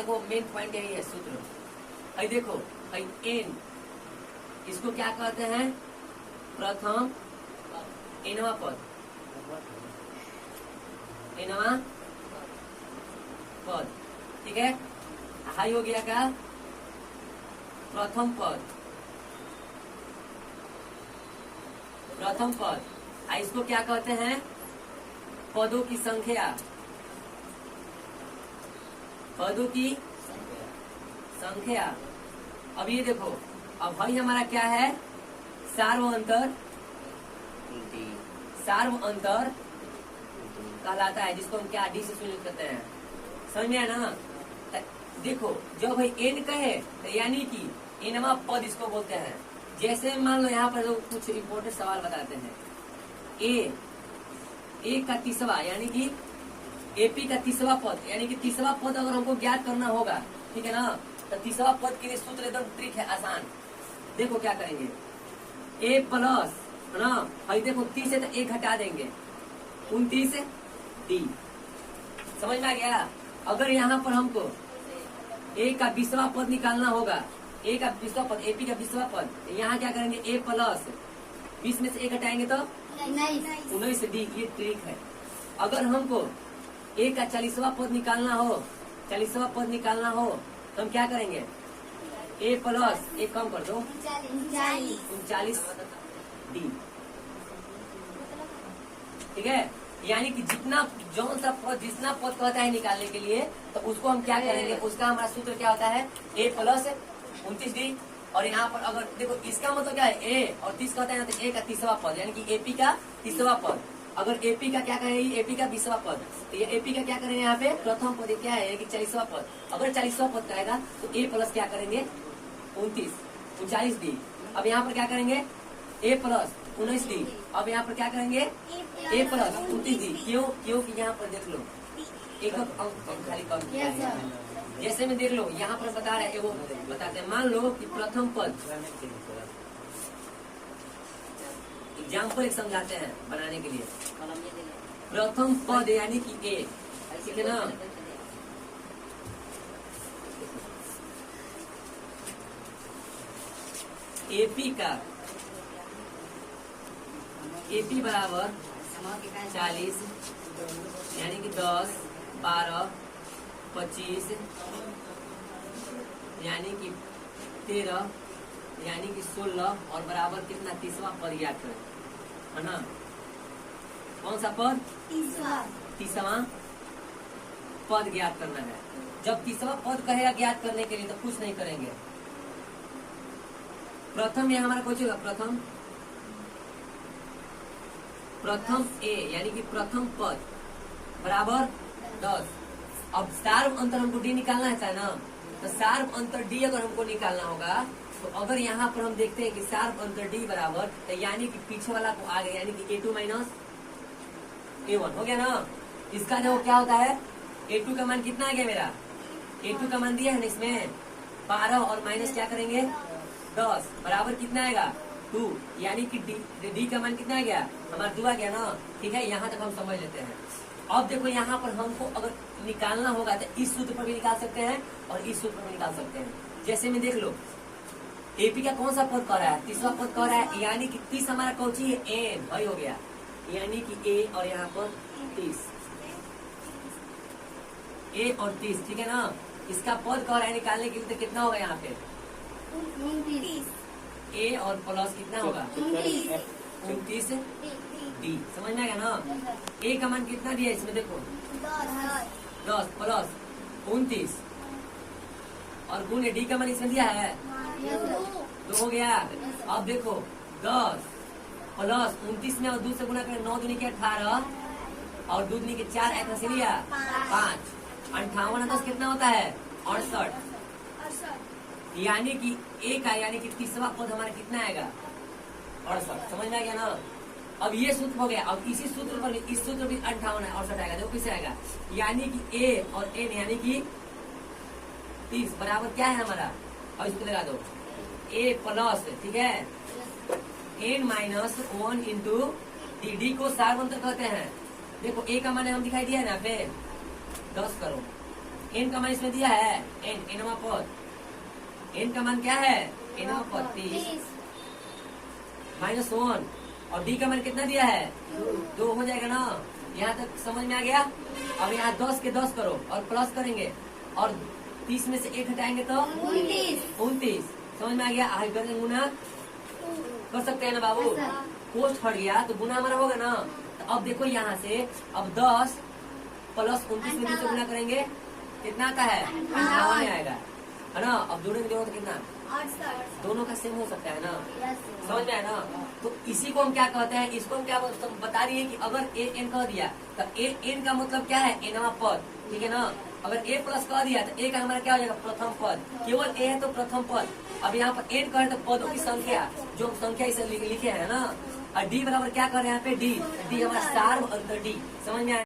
देखो main point यही है सूत्र। आई देखो आई एन, इसको क्या कहते हैं? प्रथम एनवा पद, एनवा पद, ठीक है। हाई हो गया का प्रथम पद, प्रथम पद। इसको क्या कहते हैं? पदों की संख्या, पदों की संख्या। अब ये देखो, अब भाई हमारा क्या है? सार्व अंतर, सार्व अंतर कहलाता है, जिसको हम क्या डी से सुनिश्चित करते हैं। समझ में आया ना? देखो जब भाई एन कहे तो यानी कि एनवा पद इसको बोलते हैं। जैसे मान लो यहाँ पर तो कुछ इम्पोर्टेंट सवाल बताते हैं। ए का तीसवा यानी कि एपी का तीसवा पद, यानी कि तीसवा पद अगर हमको ज्ञात करना होगा, ठीक है ना, तो तीसरा पद के लिए सूत्र एकदम ट्रिक है, आसान। देखो क्या करेंगे, ए प्लस है ना, भाई देखो 30 से तो 1 हटा देंगे, 29 डी। समझ में आ गया? अगर यहाँ पर हमको ए का 20वां पद निकालना होगा, ए का 20वां पद, एपी का 20वां पद, यहाँ क्या करेंगे? ए प्लस 20 में से 1 हटाएंगे तो 19 डी। ये ट्रिक है। अगर हमको ए का 40वां पद निकालना हो, 40वां पद निकालना हो, तो हम क्या करेंगे? ए प्लस 1 कम कर दो, 39 डी, ठीक है। यानी कि जितना जौन सा पद, जितना पद कहता है निकालने के लिए, तो उसको हम क्या करेंगे? उसका हमारा सूत्र क्या होता है? ए प्लस 29 डी। और यहाँ पर अगर देखो, इसका मतलब क्या है? ए और 30 कहता है ना, तो ए का 30वां पद, यानी कि एपी का 30वां पद। अगर एपी का क्या करेंगे? एपी का 20वां पद, तो ये एपी का क्या करेंगे? यहाँ पे प्रथम पद क्या है कि 40वां पद। अगर 40वां पद कहेगा तो ए प्लस क्या करेंगे? 39 डी। अब यहाँ पर क्या करेंगे? ए प्लस 19 डी। अब यहाँ पर क्या करेंगे? ए प्लस 29 डी। क्यों? क्योंकि यहाँ पर देख लो एक अंक खाली कम किया है। जैसे में देख लो, यहाँ पर बता रहे हैं, वो बताते हैं। मान लो कि प्रथम पद, एग्जाम्पल एक समझाते हैं बनाने के लिए। प्रथम पद यानी कि ए, ठीक है ना। एपी का, एपी बराबर 40, यानी कि 10, 12, 25, यानी कि 13, यानी कि 16, और बराबर कितना? 30वां पद ज्ञात करें, है ना। कौन सा पद? तीसवा पद ज्ञात करना है। जब तीसरा पद कहेगा ज्ञात करने के लिए, तो कुछ नहीं करेंगे। प्रथम ये हमारा कुछ होगा, प्रथम ए यानी कि प्रथम पद बराबर 10। अब सार्व अंतर हमको डी निकालना है ना, तो सार्व अंतर डी अगर हमको निकालना होगा, तो अगर यहाँ पर हम देखते हैं कि सार्व अंतर डी बराबर, तो यानी कि पीछे वाला को आगे, यानी कि A2 माइनस A1 हो गया ना। इसका जो क्या होता है? A2 का मान कितना आ गया मेरा? A2 का मान दिया है ना इसमें 12, और माइनस क्या करेंगे? 10, बराबर कितना आएगा? 2, यानी कि डी का मान कितना आ गया? हमारा 2 आ गया ना, ठीक है। यहाँ तक हम समझ लेते हैं। अब देखो यहाँ पर हमको अगर निकालना होगा, तो इस सूत्र पर भी निकाल सकते हैं और इस सूत्र पर भी निकाल सकते हैं। जैसे में देख लो, एपी का कौन सा पद कह रहा है? तीसरा पद कह रहा है, यानी कि 30 हमारा कौची है? एन, वही हो गया, यानी कि ए और यहाँ पर 30, ए और 30, ठीक है ना। इसका पद कह रहा है निकालने के लिए, तो कितना होगा यहाँ पे? 29, ए और प्लस कितना होगा? 29 डी। समझ में आ गया ना? ए का मान कितना दिया इसमें? देखो 10 प्लस 29, और गुण डी का मान इसमें दिया है 2 हो गया। अब देखो 10 प्लस 29 में और 2 से गुणा करें, 9 दूनी के 18, और 2 दूनी के 4, ऐसा से लिया 5, 58 10 कितना होता है? 68, यानी कि ए का, यानी कि तीसरा पद हमारा कितना आएगा? 68। समझ में आ गया ना? अब ये सूत्र हो गया। अब इसी सूत्र पर इस सूत्र भी 58 है, 68 आएगा। देखो किससे आएगा? यानी कि ए और एन यानी कि 30 बराबर क्या है हमारा? और इसको लगा दो, ए प्लस, ठीक है, N minus 1 into D. D को सार्व अंतर कहते हैं। देखो ए का मान हम दिखाई दिया है ना पे 10 करो, एन का मान इसमें दिया है, एनवा पद, एन का मान क्या है, एनवा पद 30 -1 और डी का मान कितना दिया है 2 हो जाएगा ना। यहाँ तक समझ में आ गया। अब यहाँ 10 के 10 करो और प्लस करेंगे और 30 में से 1 हटाएंगे तो 29। समझ में आ गया। आगे करेंगे गुना, कर सकते हैं ना बाबू। पोस्ट हट गया तो गुना हमारा होगा ना। तो अब देखो यहाँ से अब 10 प्लस 29 में 2 से गुना करेंगे कितना आता है 58 आएगा, है ना। अब जोड़ेंगे तो कितना, दोनों का सेम हो सकता है ना। समझ में आया ना। तो इसी को हम क्या कहते हैं, इसको हम क्या बता रही है कि अगर ए एन कह दिया तो ए एन का मतलब क्या है, एनवा पद, ठीक है ना। अगर ए प्लस कह दिया तो ए का हमारा क्या हो जाएगा, प्रथम पद। केवल ए है तो प्रथम पद। अब यहाँ पर एन कहे तो पदों की संख्या, जो संख्या इसे लिखे है ना। और डी बराबर क्या कर रहे हैं यहाँ पे, डी हमारा सार्व अंतर डी। समझ में आया।